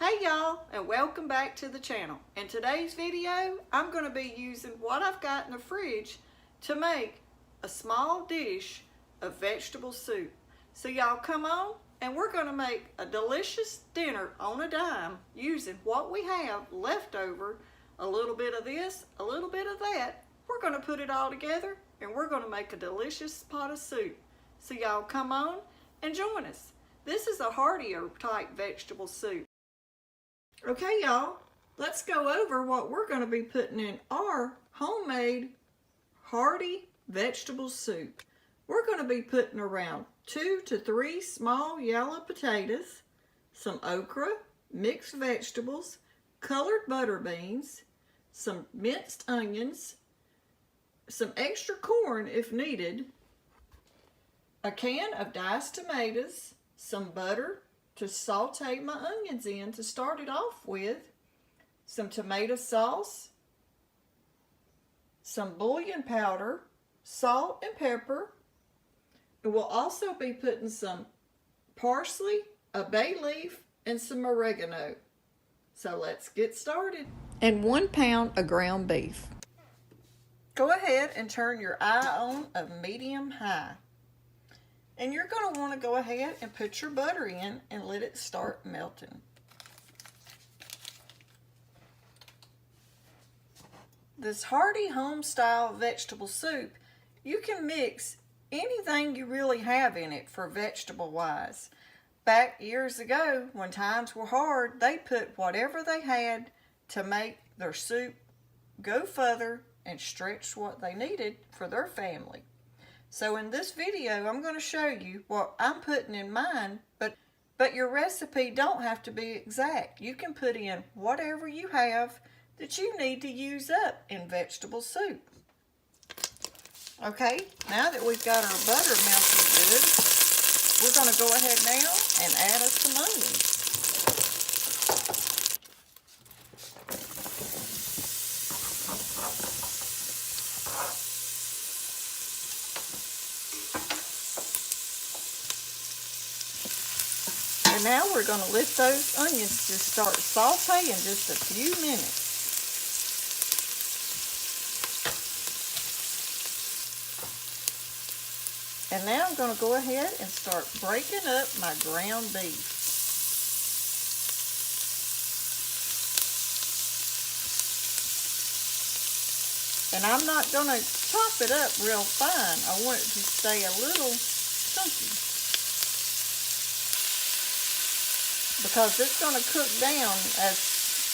Hey y'all, and welcome back to the channel. In today's video, I'm going to be using what I've got in the fridge to make a small dish of vegetable soup. So y'all come on, and we're going to make a delicious dinner on a dime using what we have left over, a little bit of this, a little bit of that. We're going to put it all together, and we're going to make a delicious pot of soup. So y'all come on and join us. This is a heartier type vegetable soup. Okay, y'all, let's go over what we're going to be putting in our homemade hearty vegetable soup. We're going to be putting around 2 to 3 small yellow potatoes, some okra, mixed vegetables, colored butter beans, some minced onions, some extra corn if needed, a can of diced tomatoes, some butter to saute my onions in to start it off with, some tomato sauce, some bouillon powder, salt and pepper. And we'll also be putting some parsley, a bay leaf, and some oregano. So let's get started. And 1 pound of ground beef. Go ahead and turn your eye on of medium high. And you're going to want to go ahead and put your butter in and let it start melting. This hearty home-style vegetable soup, you can mix anything you really have in it for vegetable-wise. Back years ago, when times were hard, they put whatever they had to make their soup go further and stretch what they needed for their family. So in this video, I'm going to show you what I'm putting in mine, but your recipe don't have to be exact. You can put in whatever you have that you need to use up in vegetable soup. Okay, now that we've got our butter melted good, we're going to go ahead now and add us some onions. And now we're going to let those onions just start sauteing just a few minutes. And now I'm going to go ahead and start breaking up my ground beef. And I'm not going to chop it up real fine. I want it to stay a little chunky, because it's going to cook down as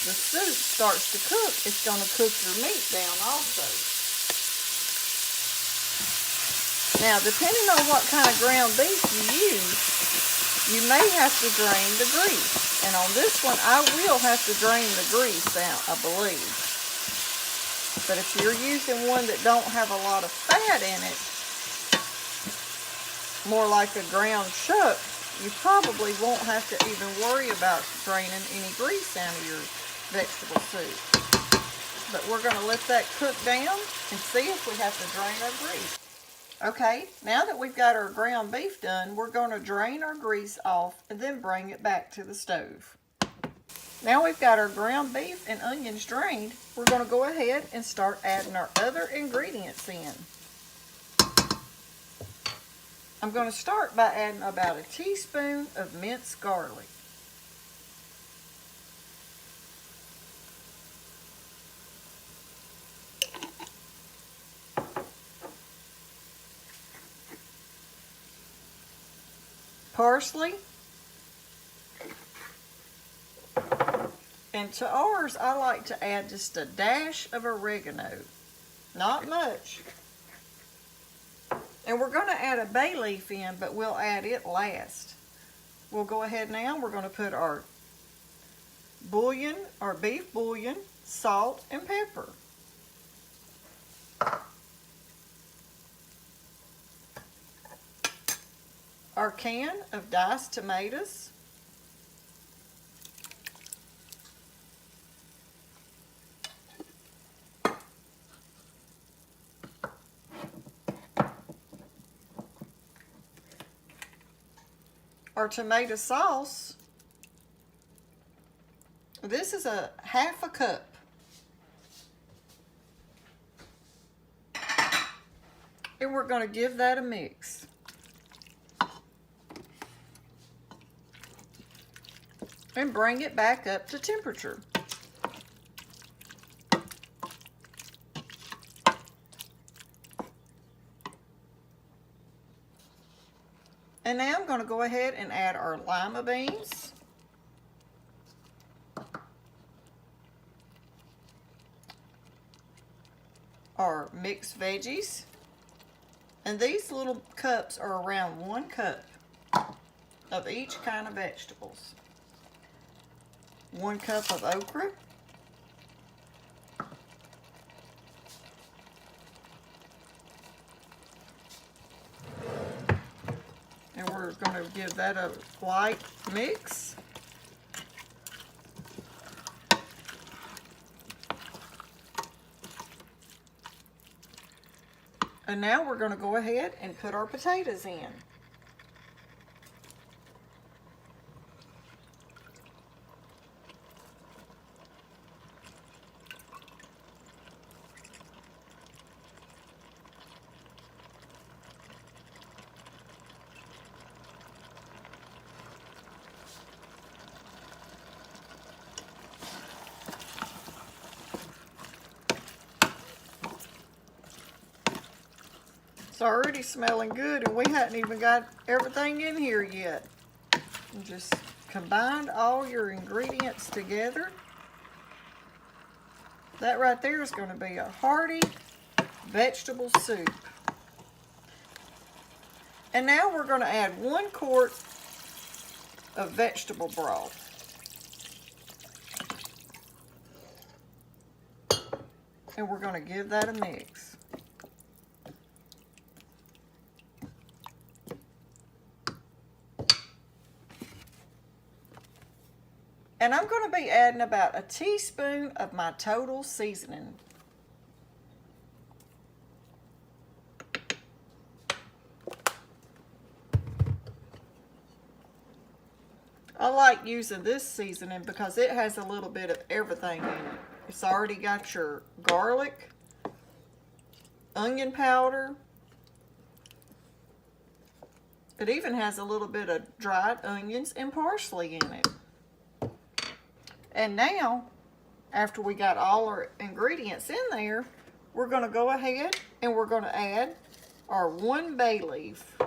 the soup starts to cook. It's going to cook your meat down also. Now, depending on what kind of ground beef you use, you may have to drain the grease. And on this one, I will have to drain the grease out, I believe. But if you're using one that don't have a lot of fat in it, more like a ground chuck, you probably won't have to even worry about draining any grease out of your vegetable soup. But we're going to let that cook down and see if we have to drain our grease. Okay, now that we've got our ground beef done, we're going to drain our grease off and then bring it back to the stove. Now we've got our ground beef and onions drained, we're going to go ahead and start adding our other ingredients in. I'm going to start by adding about a teaspoon of minced garlic. Parsley. And to ours, I like to add just a dash of oregano. Not much. And we're going to add a bay leaf in, but we'll add it last. We'll go ahead now. We're going to put our bouillon, our beef bouillon, salt, and pepper. Our can of diced tomatoes. Our tomato sauce. This is a half a cup. And we're going to give that a mix. And bring it back up to temperature. And now I'm going to go ahead and add our lima beans. Our mixed veggies. And these little cups are around 1 cup of each kind of vegetables. 1 cup of okra. And we're going to give that a light mix. And now we're going to go ahead and put our potatoes in. It's already smelling good, and we hadn't even got everything in here yet. And just combine all your ingredients together. That right there is going to be a hearty vegetable soup. And now we're going to add 1 quart of vegetable broth. And we're going to give that a mix. And I'm going to be adding about a teaspoon of my total seasoning. I like using this seasoning because it has a little bit of everything in it. It's already got your garlic, onion powder. It even has a little bit of dried onions and parsley in it. And now, after we got all our ingredients in there, we're going to go ahead and we're going to add our 1 bay leaf.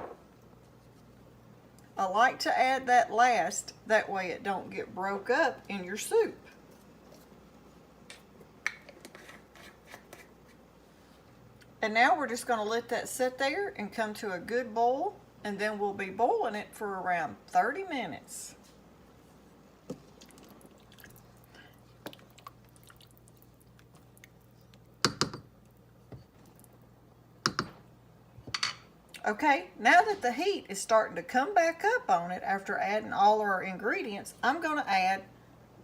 I like to add that last, that way it don't get broke up in your soup. And now we're just going to let that sit there and come to a good boil, and then we'll be boiling it for around 30 minutes. Okay, now that the heat is starting to come back up on it after adding all our ingredients, I'm going to add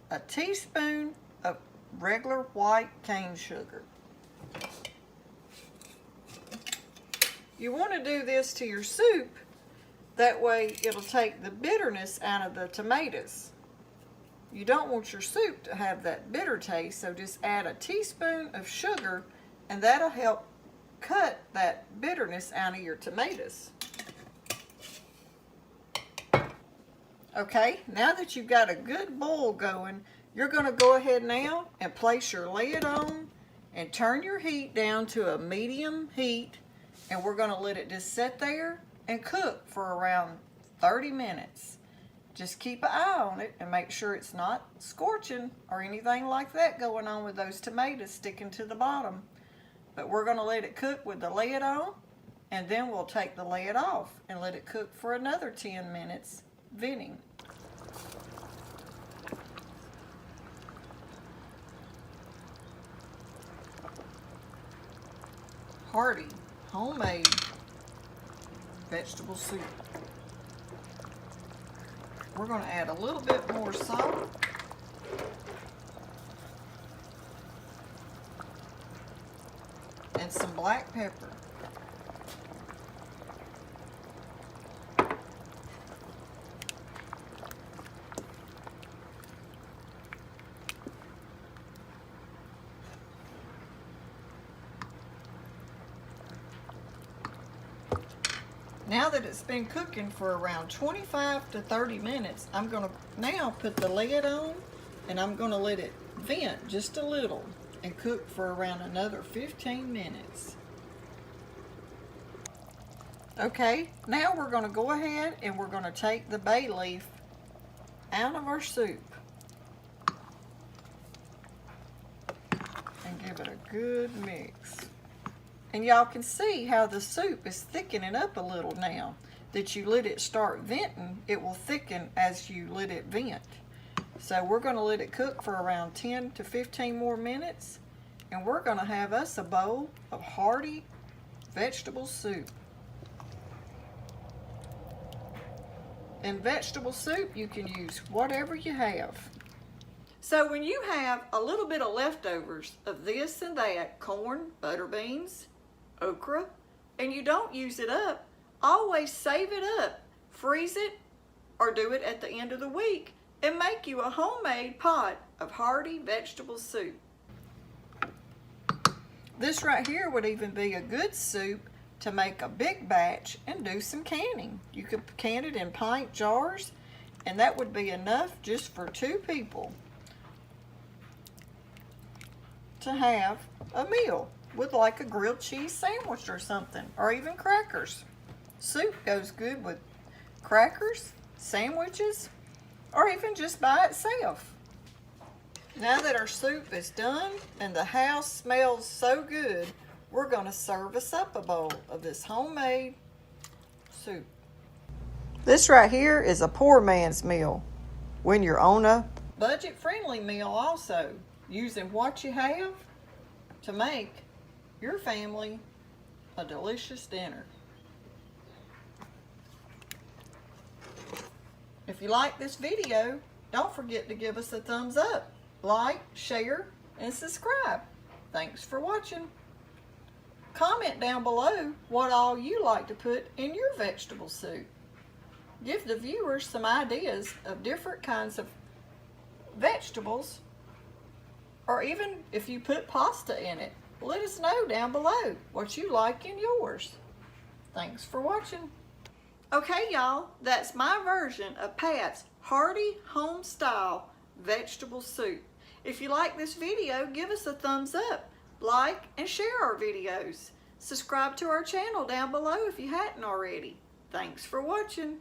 a teaspoon of regular white cane sugar. You want to do this to your soup, that way it'll take the bitterness out of the tomatoes. You don't want your soup to have that bitter taste, so just add a teaspoon of sugar and that'll help cut that bitterness out of your tomatoes. Okay, now that you've got a good boil going, you're going to go ahead now and place your lid on and turn your heat down to a medium heat, and we're going to let it just sit there and cook for around 30 minutes. Just keep an eye on it and make sure it's not scorching or anything like that going on with those tomatoes sticking to the bottom. But we're going to let it cook with the lid on, and then we'll take the lid off and let it cook for another 10 minutes, venting. Hearty, homemade vegetable soup. We're going to add a little bit more salt. And some black pepper. Now that it's been cooking for around 25 to 30 minutes, I'm gonna now put the lid on and I'm gonna let it vent just a little and cook for around another 15 minutes. Okay, now we're gonna go ahead and we're gonna take the bay leaf out of our soup and give it a good mix. And y'all can see how the soup is thickening up a little now. That you let it start venting, it will thicken as you let it vent. So we're gonna let it cook for around 10 to 15 more minutes, and we're gonna have us a bowl of hearty vegetable soup. In vegetable soup, you can use whatever you have. So when you have a little bit of leftovers of this and that, corn, butter beans, okra, and you don't use it up, always save it up, freeze it, or do it at the end of the week and make you a homemade pot of hearty vegetable soup. This right here would even be a good soup to make a big batch and do some canning. You could can it in pint jars, and that would be enough just for 2 people to have a meal with like a grilled cheese sandwich or something, or even crackers. Soup goes good with crackers, sandwiches, or even just by itself. Now that our soup is done and the house smells so good, we're gonna serve us up a bowl of this homemade soup. This right here is a poor man's meal when you're on a budget-friendly meal also, using what you have to make your family a delicious dinner. If you like this video, don't forget to give us a thumbs up, like, share, and subscribe. Thanks for watching. Comment down below what all you like to put in your vegetable soup. Give the viewers some ideas of different kinds of vegetables, or even if you put pasta in it. Let us know down below what you like in yours. Thanks for watching. Okay, y'all, that's my version of Pat's hearty home-style vegetable soup. If you like this video, give us a thumbs up, like, and share our videos. Subscribe to our channel down below if you hadn't already. Thanks for watching.